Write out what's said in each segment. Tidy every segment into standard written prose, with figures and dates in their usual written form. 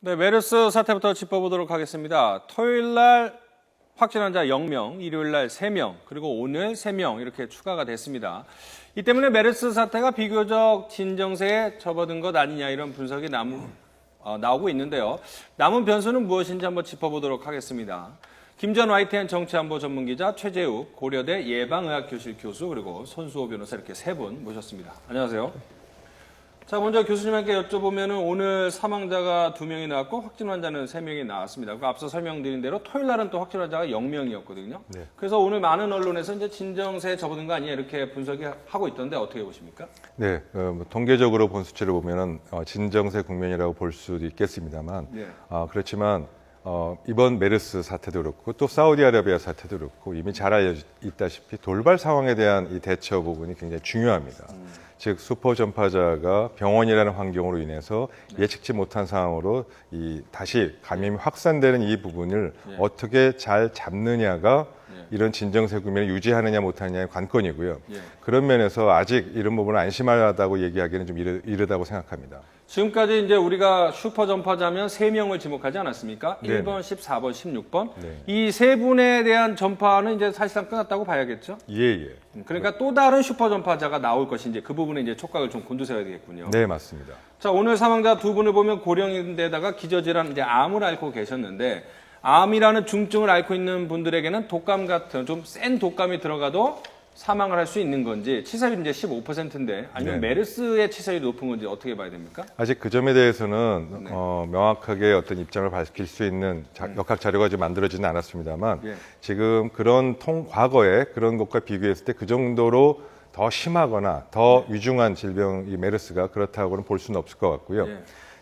네, 메르스 사태부터 짚어보도록 하겠습니다. 토요일 날 확진 환자 0명, 일요일 날 3명, 그리고 오늘 3명 이렇게 추가가 됐습니다. 이 때문에 메르스 사태가 비교적 진정세에 접어든 것 아니냐 이런 분석이 나오고 있는데요. 남은 변수는 무엇인지 한번 짚어보도록 하겠습니다. 김전 YTN 정치안보 전문기자 최재욱 고려대 예방의학교실 교수 그리고 손수호 변호사 이렇게 세 분 모셨습니다. 안녕하세요. 자, 먼저 교수님께 여쭤보면 오늘 사망자가 2명이 나왔고 확진 환자는 3명이 나왔습니다. 그 앞서 설명드린 대로 토요일 날은 또 확진 환자가 0명이었거든요. 네. 그래서 오늘 많은 언론에서 이제 진정세에 접어든 거 아니냐 이렇게 분석이 하고 있던데 어떻게 보십니까? 네, 통계적으로 본 수치를 보면은 진정세 국면이라고 볼 수도 있겠습니다만, 네. 그렇지만 이번 메르스 사태도 그렇고 또 사우디아라비아 사태도 그렇고 이미 잘 알려져 있다시피 돌발 상황에 대한 이 대처 부분이 굉장히 중요합니다. 즉 수포 전파자가 병원이라는 환경으로 인해서 예측치 못한 상황으로 다시 감염이 확산되는 이 부분을 어떻게 잘 잡느냐가 이런 진정세 국면을 유지하느냐 못하느냐의 관건이고요. 그런 면에서 아직 이런 부분을 안심하다고 얘기하기는 좀 이르다고 생각합니다. 지금까지 이제 우리가 슈퍼 전파자면 3명을 지목하지 않았습니까? 네네. 1번, 14번, 16번. 네. 이 세 분에 대한 전파는 이제 사실상 끝났다고 봐야겠죠? 예. 그러니까 또 다른 슈퍼 전파자가 나올 것인지 그 부분에 이제 촉각을 좀 곤두세워야 되겠군요. 네, 맞습니다. 자, 오늘 사망자 2분을 보면 고령인데다가 기저질환 이제 암을 앓고 계셨는데 암이라는 중증을 앓고 있는 분들에게는 독감 같은 좀 센 독감이 들어가도 사망을 할 수 있는 건지 치사율이 이제 15%인데 아니면 메르스의 치사율이 높은 건지 어떻게 봐야 됩니까? 아직 그 점에 대해서는 명확하게 어떤 입장을 밝힐 수 있는 역학 자료가 아직 만들어지는 않았습니다만 지금 그런 과거에 그런 것과 비교했을 때 그 정도로 더 심하거나 더 위중한 질병 이 메르스가 그렇다고는 볼 수는 없을 것 같고요.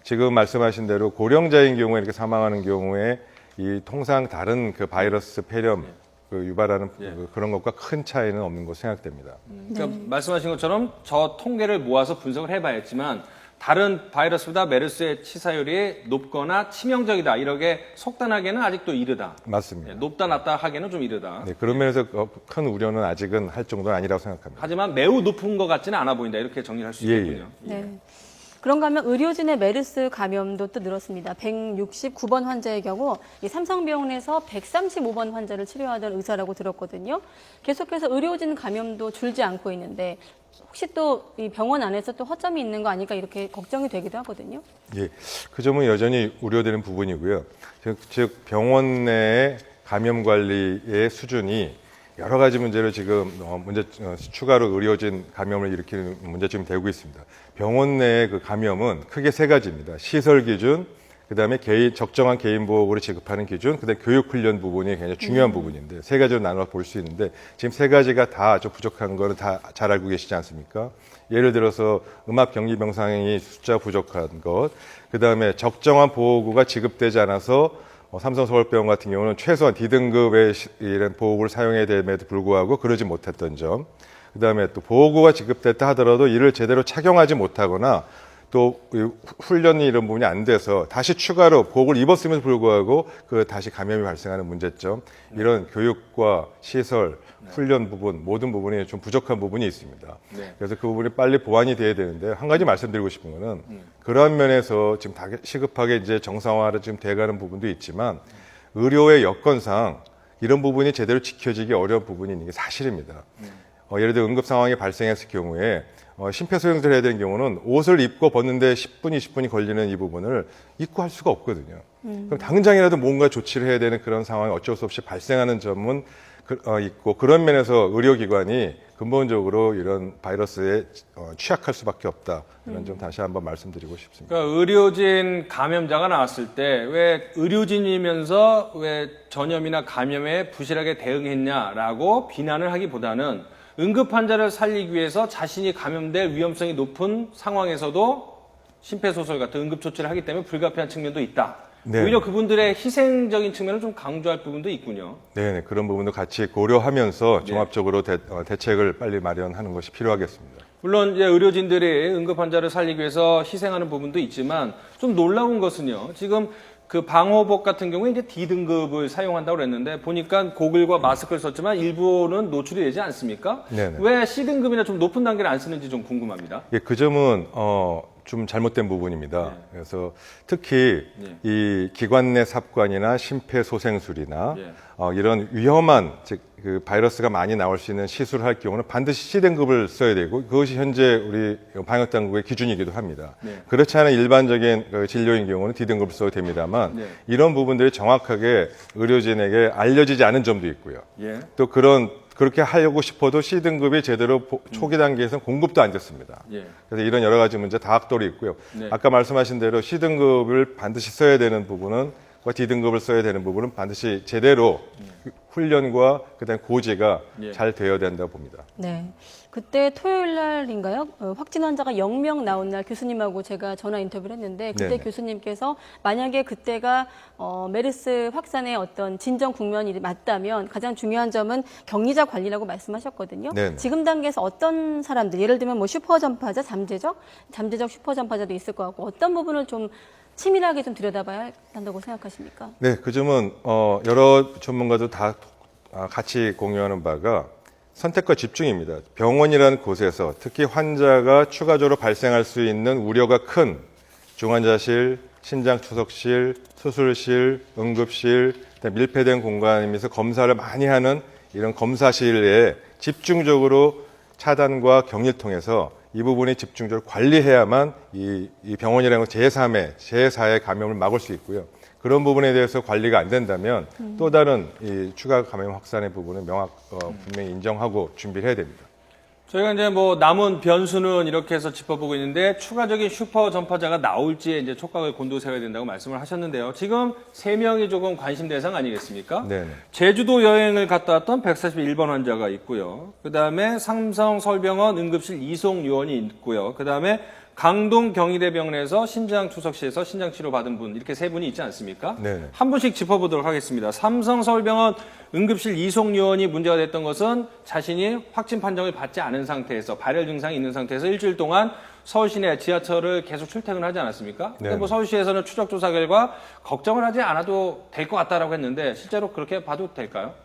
지금 말씀하신 대로 고령자인 경우에 이렇게 사망하는 경우에 이 통상 다른 그 바이러스 폐렴 유발하는 그런 것과 큰 차이는 없는 것으로 생각됩니다. 그러니까 말씀하신 것처럼 저 통계를 모아서 분석을 해봐야지만 다른 바이러스보다 메르스의 치사율이 높거나 치명적이다 이렇게 속단하기에는 아직도 이르다. 맞습니다. 높다 낮다 하기에는 좀 이르다. 네, 그런 면에서 큰 우려는 아직은 할 정도는 아니라고 생각합니다. 하지만 매우 높은 것 같지는 않아 보인다 이렇게 정리할 수 있겠군요. 네. 그런가 하면 의료진의 메르스 감염도 또 늘었습니다. 169번 환자의 경우 이 삼성병원에서 135번 환자를 치료하던 의사라고 들었거든요. 계속해서 의료진 감염도 줄지 않고 있는데 혹시 또 이 병원 안에서 또 허점이 있는 거 아닐까 이렇게 걱정이 되기도 하거든요. 예, 그 점은 여전히 우려되는 부분이고요. 즉 병원 내의 감염 관리의 수준이 여러 가지 문제로 지금 추가로 의료진 감염을 일으키는 문제점이 되고 있습니다. 병원 내의 그 감염은 크게 3가지입니다. 시설 기준, 그다음에 적정한 개인 보호구를 지급하는 기준, 그다음에 교육 훈련 부분이 굉장히 중요한 부분인데 3가지로 나눠 볼 수 있는데 지금 3가지가 다 좀 부족한 거는 다 잘 알고 계시지 않습니까? 예를 들어서 음압 격리 병상이 숫자 부족한 것, 그다음에 적정한 보호구가 지급되지 않아서 삼성서울병원 같은 경우는 최소한 D등급의 이런 보호구를 사용해야 됨에도 불구하고 그러지 못했던 점, 그다음에 또 보호구가 지급됐다 하더라도 이를 제대로 착용하지 못하거나 또 훈련이 이런 부분이 안 돼서 다시 추가로 보호구를 입었음에도 불구하고 다시 감염이 발생하는 문제점, 이런 교육과 시설, 훈련 부분 모든 부분이 좀 부족한 부분이 있습니다. 그래서 그 부분이 빨리 보완이 돼야 되는데 한 가지 말씀드리고 싶은 거는 그러한 면에서 지금 시급하게 이제 정상화를 지금 돼가는 부분도 있지만 의료의 여건상 이런 부분이 제대로 지켜지기 어려운 부분이 있는 게 사실입니다. 예를 들어 응급 상황이 발생했을 경우에 심폐소생술을 해야 되는 경우는 옷을 입고 벗는데 10분, 20분이 걸리는 이 부분을 입고 할 수가 없거든요. 그럼 당장이라도 뭔가 조치를 해야 되는 그런 상황이 어쩔 수 없이 발생하는 점은 있고, 그런 면에서 의료기관이 근본적으로 이런 바이러스에 취약할 수밖에 없다. 이런 점 다시 한번 말씀드리고 싶습니다. 그러니까 의료진 감염자가 나왔을 때 왜 의료진이면서 왜 전염이나 감염에 부실하게 대응했냐라고 비난을 하기보다는 응급 환자를 살리기 위해서 자신이 감염될 위험성이 높은 상황에서도 심폐소설 같은 응급 조치를 하기 때문에 불가피한 측면도 있다. 오히려 그분들의 희생적인 측면을 좀 강조할 부분도 있군요. 네, 그런 부분도 같이 고려하면서 종합적으로 대책을 빨리 마련하는 것이 필요하겠습니다. 물론 이제 의료진들이 응급 환자를 살리기 위해서 희생하는 부분도 있지만 좀 놀라운 것은요. 지금 그 방호복 같은 경우에 이제 D등급을 사용한다고 그랬는데 보니까 고글과 마스크를 썼지만 일부는 노출이 되지 않습니까? 네네. 왜 C등급이나 좀 높은 단계를 안 쓰는지 좀 궁금합니다. 예, 그 점은 좀 잘못된 부분입니다. 예. 그래서 특히 예. 이 기관 내 삽관이나 심폐소생술이나 예. 이런 위험한 즉 그 바이러스가 많이 나올 수 있는 시술을 할 경우는 반드시 C등급을 써야 되고 그것이 현재 우리 방역 당국의 기준이기도 합니다. 네. 그렇지 않은 일반적인 그 진료인 경우는 D등급을 써도 됩니다만 네. 이런 부분들이 정확하게 의료진에게 알려지지 않은 점도 있고요. 예. 또 그렇게 하려고 싶어도 C등급이 제대로 초기 단계에서는 공급도 안 됐습니다. 예. 그래서 이런 여러 가지 문제 다각도로 있고요. 네. 아까 말씀하신 대로 C등급을 반드시 써야 되는 부분은 D등급을 써야 되는 부분은 반드시 제대로 훈련과 그다음에 고지가 예. 잘 되어야 된다고 봅니다. 네. 그때 토요일 날인가요? 확진 환자가 0명 나온 날 교수님하고 제가 전화 인터뷰를 했는데 그때 네네. 교수님께서 만약에 그때가 메르스 확산의 어떤 진정 국면이 맞다면 가장 중요한 점은 격리자 관리라고 말씀하셨거든요. 네네. 지금 단계에서 어떤 사람들, 예를 들면 뭐 슈퍼 전파자, 잠재적 슈퍼 전파자도 있을 것 같고 어떤 부분을 좀 치밀하게 좀 들여다봐야 한다고 생각하십니까? 네, 그 점은 여러 전문가도 다 같이 공유하는 바가 선택과 집중입니다. 병원이라는 곳에서 특히 환자가 추가적으로 발생할 수 있는 우려가 큰 중환자실, 심장추석실, 수술실, 응급실, 밀폐된 공간이면서 검사를 많이 하는 이런 검사실에 집중적으로 차단과 격리를 통해서 이 부분이 집중적으로 관리해야만 이 병원이라는 건 제4의 감염을 막을 수 있고요. 그런 부분에 대해서 관리가 안 된다면 또 다른 이 추가 감염 확산의 부분은 분명히 인정하고 준비를 해야 됩니다. 저희가 이제 뭐 남은 변수는 이렇게 해서 짚어보고 있는데 추가적인 슈퍼 전파자가 나올지에 이제 촉각을 곤두세워야 된다고 말씀을 하셨는데요. 지금 3명이 조금 관심 대상 아니겠습니까? 네네. 제주도 여행을 갔다 왔던 141번 환자가 있고요. 그다음에 삼성 서울병원 응급실 이송 요원이 있고요. 그다음에 강동 경희대병원에서 신장추석실에서 신장치료 받은 분 이렇게 3분이 있지 않습니까? 네네. 한 분씩 짚어보도록 하겠습니다. 삼성 서울병원 응급실 이송 요원이 문제가 됐던 것은 자신이 확진 판정을 받지 않은 상태에서 발열 증상이 있는 상태에서 일주일 동안 서울 시내 지하철을 계속 출퇴근하지 않았습니까? 근데 네. 뭐 서울시에서는 추적 조사 결과 걱정을 하지 않아도 될 것 같다라고 했는데 실제로 그렇게 봐도 될까요?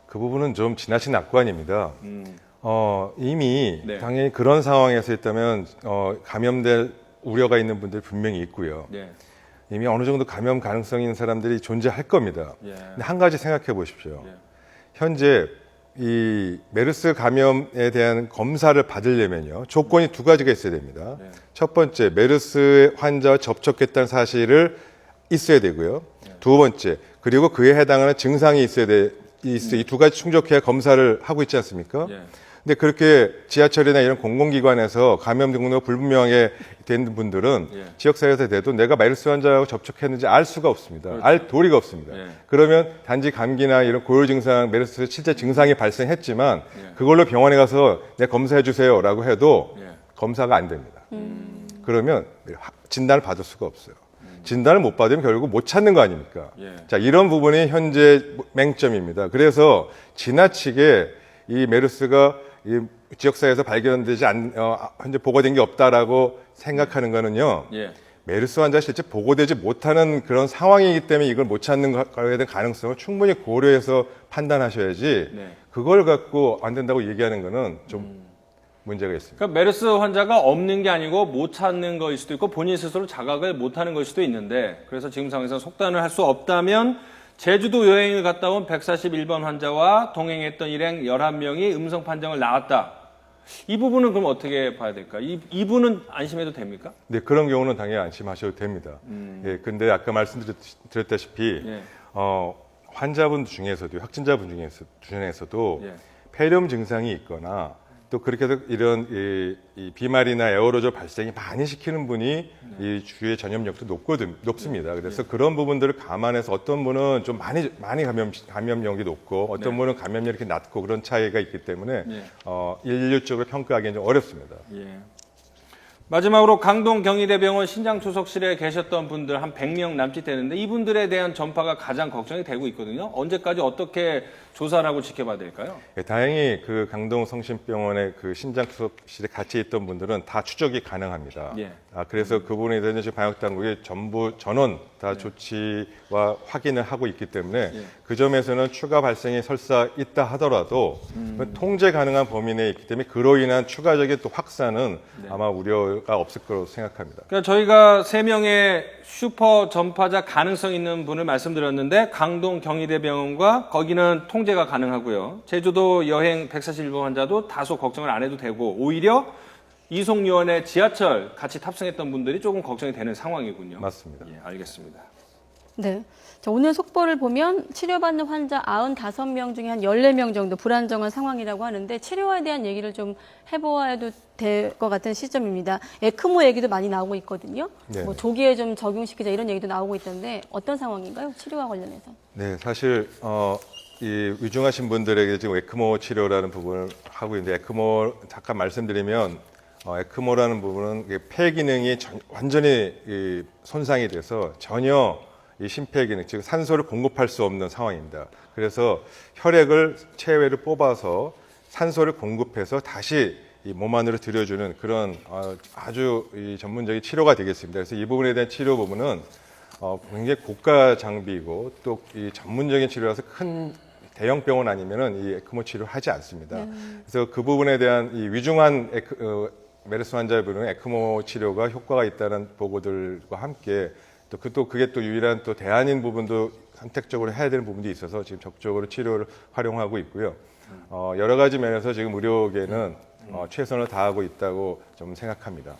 그 부분은 좀 지나친 낙관입니다. 이미 네. 당연히 그런 상황에서 있다면 감염될 우려가 있는 분들이 분명히 있고요. 네. 이미 어느 정도 감염 가능성이 있는 사람들이 존재할 겁니다. 예. 근데 한 가지 생각해 보십시오. 예. 현재 이 메르스 감염에 대한 검사를 받으려면요. 조건이 2가지가 있어야 됩니다. 네. 첫 번째, 메르스 환자와 접촉했다는 사실을 있어야 되고요. 두 번째, 그리고 그에 해당하는 증상이 있어야 돼. 이 2가지 충족해야 검사를 하고 있지 않습니까? 예. 근데 그렇게 지하철이나 이런 공공기관에서 감염 경로가 불분명하게 된 분들은 예. 지역사회에서 돼도 내가 메르스 환자하고 접촉했는지 알 수가 없습니다. 그렇죠. 알 도리가 없습니다. 예. 그러면 단지 감기나 이런 고열 증상, 메르스 실제 증상이 발생했지만 예. 그걸로 병원에 가서 내 검사해 주세요라고 해도 예. 검사가 안 됩니다. 그러면 진단을 받을 수가 없어요. 진단을 못 받으면 결국 못 찾는 거 아닙니까? 예. 자, 이런 부분이 현재 맹점입니다. 그래서 지나치게 이 메르스가 이 지역사회에서 발견되지 현재 보고된 게 없다라고 생각하는 거는요. 예. 메르스 환자 실제 보고되지 못하는 그런 상황이기 때문에 이걸 못 찾는 거에 대한 가능성을 충분히 고려해서 판단하셔야지 네. 그걸 갖고 안 된다고 얘기하는 거는 좀 문제가 있습니다. 그러니까 메르스 환자가 없는 게 아니고 못 찾는 거일 수도 있고 본인 스스로 자각을 못 하는 걸 수도 있는데 그래서 지금 상황에서 속단을 할 수 없다면 제주도 여행을 갔다 온 141번 환자와 동행했던 일행 11명이 음성 판정을 나왔다. 이 부분은 그럼 어떻게 봐야 될까? 이분은 안심해도 됩니까? 네, 그런 경우는 당연히 안심하셔도 됩니다. 예, 근데 아까 말씀드렸다시피 예. 환자분 중에서도 확진자분 중에서도 예. 폐렴 증상이 있거나 또 그렇게 해서 이런 이 비말이나 에어로졸 발생이 많이 시키는 분이 이 주위의 전염력도 높습니다. 그래서 그런 부분들을 감안해서 어떤 분은 좀 많이 감염력이 높고 어떤 네. 분은 감염력이 이렇게 낮고 그런 차이가 있기 때문에 예. 일률적으로 평가하기는 좀 어렵습니다. 예. 마지막으로 강동 경희대병원 신장추석실에 계셨던 분들 한 100명 남짓 되는데 이분들에 대한 전파가 가장 걱정이 되고 있거든요. 언제까지 어떻게 조사를 하고 지켜봐야 될까요? 예, 다행히 그 강동 성심병원의 그 신장추석실에 같이 있던 분들은 다 추적이 가능합니다. 예. 그래서 그 부분에 대해서 지금 방역당국이 전부 전원 다 조치와 확인을 하고 있기 때문에 예. 그 점에서는 추가 발생이 설사 있다 하더라도 통제 가능한 범위 내에 있기 때문에 그로 인한 추가적인 또 확산은 아마 우려 문제가 없을 거라고 생각합니다. 그러니까 저희가 3명의 슈퍼 전파자 가능성 있는 분을 말씀드렸는데 강동 경희대병원과 거기는 통제가 가능하고요. 제주도 여행 141번 환자도 다소 걱정을 안 해도 되고 오히려 이송요원의 지하철 같이 탑승했던 분들이 조금 걱정이 되는 상황이군요. 맞습니다. 예, 알겠습니다. 네. 자, 오늘 속보를 보면 치료받는 환자 95명 중에 한 14명 정도 불안정한 상황이라고 하는데 치료에 대한 얘기를 좀 해보아도 될 것 같은 시점입니다. 에크모 얘기도 많이 나오고 있거든요. 네. 뭐 조기에 좀 적용시키자 이런 얘기도 나오고 있던데 어떤 상황인가요? 치료와 관련해서. 네, 사실 이 위중하신 분들에게 지금 에크모 치료라는 부분을 하고 있는데 에크모 잠깐 말씀드리면 에크모라는 부분은 이게 폐 기능이 완전히 손상이 돼서 전혀 이 심폐 기능, 즉 산소를 공급할 수 없는 상황입니다. 그래서 혈액을 체외를 뽑아서 산소를 공급해서 다시 이 몸 안으로 들여주는 그런 아주 이 전문적인 치료가 되겠습니다. 그래서 이 부분에 대한 치료 부분은 굉장히 고가 장비이고 또 이 전문적인 치료라서 큰 대형 병원 아니면은 이 에크모 치료를 하지 않습니다. 그래서 그 부분에 대한 이 위중한 메르스 환자분은 에크모 치료가 효과가 있다는 보고들과 함께 또 그게 또 유일한 또 대안인 부분도 선택적으로 해야 되는 부분도 있어서 지금 적극적으로 치료를 활용하고 있고요. 여러 가지 면에서 지금 의료계는 최선을 다하고 있다고 좀 생각합니다.